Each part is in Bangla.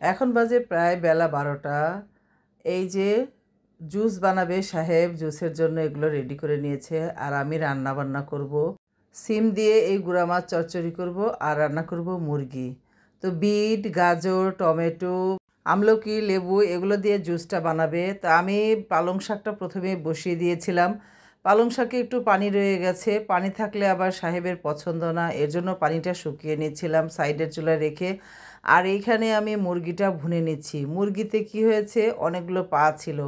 এখন বাজে প্রায় বেলা 12টা। এই যে জুস বানাবে সাহেব, জুসের জন্য এগুলো রেডি করে নিয়েছে। আর আমি রান্না বান্না করব, সিম দিয়ে এই গুঁড়া মাছ চচ্চড়ি করব আর রান্না করব মুরগি। তো বিট, গাজর, টমেটো, আমলকি, লেবু এগুলো দিয়ে জুসটা বানাবে। তা আমি পালং শাকটা প্রথমে বসিয়ে দিয়েছিলাম। পালং শাকে একটু পানি রয়ে গেছে, পানি থাকলে আবার সাহেবের পছন্দ না, এর জন্য পানিটা শুকিয়ে নিচ্ছিলাম সাইডের চুলায় রেখে। আর এইখানে আমি মুরগিটা ভুনে নিচ্ছি। মুরগিতে কি হয়েছে, অনেকগুলো পা ছিল।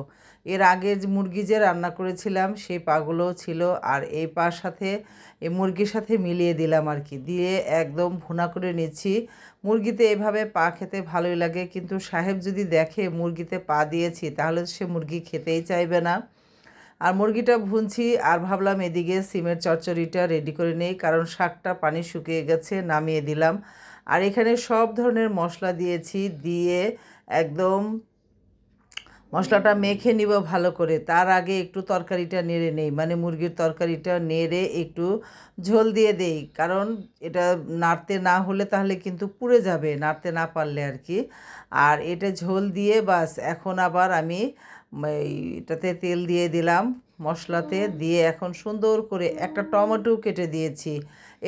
এর আগে যে মুরগি যে রান্না করেছিলাম সেই পাগুলোও ছিল, আর এই পার সাথে এই মুরগির সাথে মিলিয়ে দিলাম আর কি, দিয়ে একদম ভুনা করে নিচ্ছি। মুরগিতে এভাবে পা খেতে ভালোই লাগে, কিন্তু সাহেব যদি দেখে মুরগিতে পা দিয়েছি তাহলে সে মুরগি খেতেই চাইবে না। আর মুরগিটা ভুনছি আর ভাবলাম এদিকে সিমের চচ্চড়িটা রেডি করে নেই, কারণ শাকটা পানি শুকিয়ে গেছে, নামিয়ে দিলাম। আর এখানে সব ধরনের মশলা দিয়েছি, দিয়ে একদম মশলাটা মেখে নিব ভালো করে। তার আগে একটু তরকারিটা নেড়ে নেই, মানে মুরগির তরকারিটা নেড়ে একটু ঝোল দিয়ে দেই, কারণ এটা নাড়তে না হলে তাহলে কিন্তু পুড়ে যাবে, নাড়তে না পারলে আর কি। আর এটা ঝোল দিয়ে বাস এখন আবার আমি এটাতে তেল দিয়ে দিলাম, মশলাতে দিয়ে এখন সুন্দর করে একটা টমেটো কেটে দিয়েছি।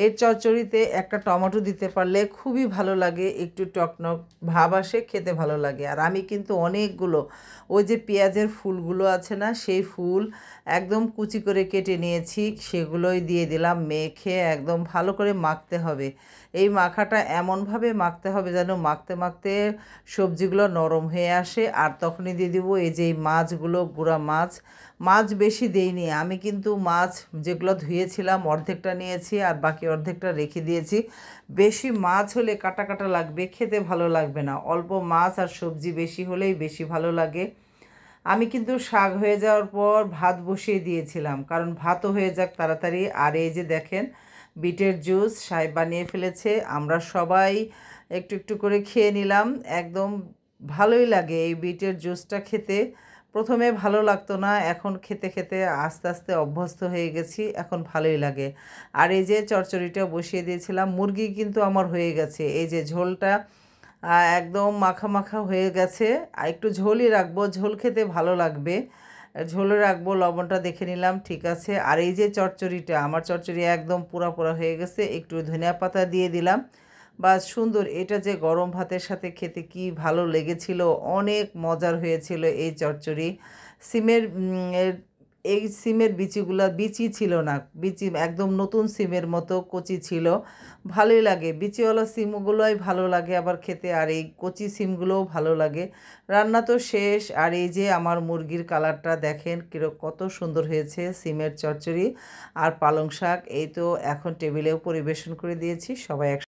এর চচ্চড়িতে একটা টমেটো দিতে পারলে খুবই ভালো লাগে, একটু টকটক ভাব আসে, খেতে ভালো লাগে। আর আমি কিন্তু অনেকগুলো ওই যে পেঁয়াজের ফুলগুলো আছে না, সেই ফুল একদম কুচি করে কেটে নিয়েছি, সেগুলোই দিয়ে দিলাম। মেখে একদম ভালো করে মাখতে হবে। এই মাখাটা এমনভাবে মাখতে হবে যেন মাখতে মাখতে সবজিগুলো নরম হয়ে আসে। আর তখনই দিয়ে দিব এই যে মাছগুলো, গুঁড়া মাছ। মাছ বেশি দেইনি আমি, কিন্তু মাছ যেগুলো ধুয়েছিলাম অর্ধেকটা নিয়েছি আর বাকি অর্ধেকটা রেখে দিয়েছি। বেশি মাছ হলে কাটা কাটা লাগবে, খেতে ভালো লাগবে না। অল্প মাছ আর সবজি বেশি হলেই বেশি ভালো লাগে। আমি কিন্তু শাক হয়ে যাওয়ার পর ভাত বসিয়ে দিয়েছিলাম, কারণ ভাতও হয়ে যাক তাড়াতাড়ি। আর এই যে দেখেন বিটের জুস সাহেব বানিয়ে ফেলেছে, আমরা সবাই একটু একটু করে খেয়ে নিলাম। একদম ভালোই লাগে এই বিটের জুসটা খেতে। প্রথমে ভালো লাগতো না, এখন খেতে খেতে আস্তে আস্তে অভ্যস্ত হয়ে গেছি, এখন ভালোই লাগে। আর এই যে চচ্চড়িটা বসিয়ে দিয়েছিলাম, মুরগি কিন্তু আমার হয়ে গেছে। এই যে ঝোলটা একদম মাখা মাখা হয়ে গেছে। আর একটু ঝোলই রাখবো, ঝোল খেতে ভালো লাগবে, ঝোলে রাখবো। লবণটা দেখে নিলাম ঠিক আছে। আর এই যে চচ্চড়িটা, আমার চচ্চড়ি একদম পুরা পুরা হয়ে গেছে, একটু ধনিয়া পাতা দিয়ে দিলাম। বা সুন্দর, এটা যে গরম ভাতের সাথে খেতে কি ভালো লেগেছিল, অনেক মজার হয়েছিল এই চচ্চড়ি। সিমের এই সিমের বিচি ছিল না, বিচি একদম নতুন সিমের মতো কচি ছিল, ভালোই লাগে। বিচিওয়ালা সিমগুলোই ভালো লাগে আবার খেতে, আর এই কচি সিমগুলোও ভালো লাগে। রান্না তো শেষ। আর এই যে আমার মুরগির কালারটা দেখেন কত সুন্দর হয়েছে, সিমের চচ্চড়ি আর পালং শাক এই তো এখন টেবিলেও পরিবেশন করে দিয়েছি, সবাই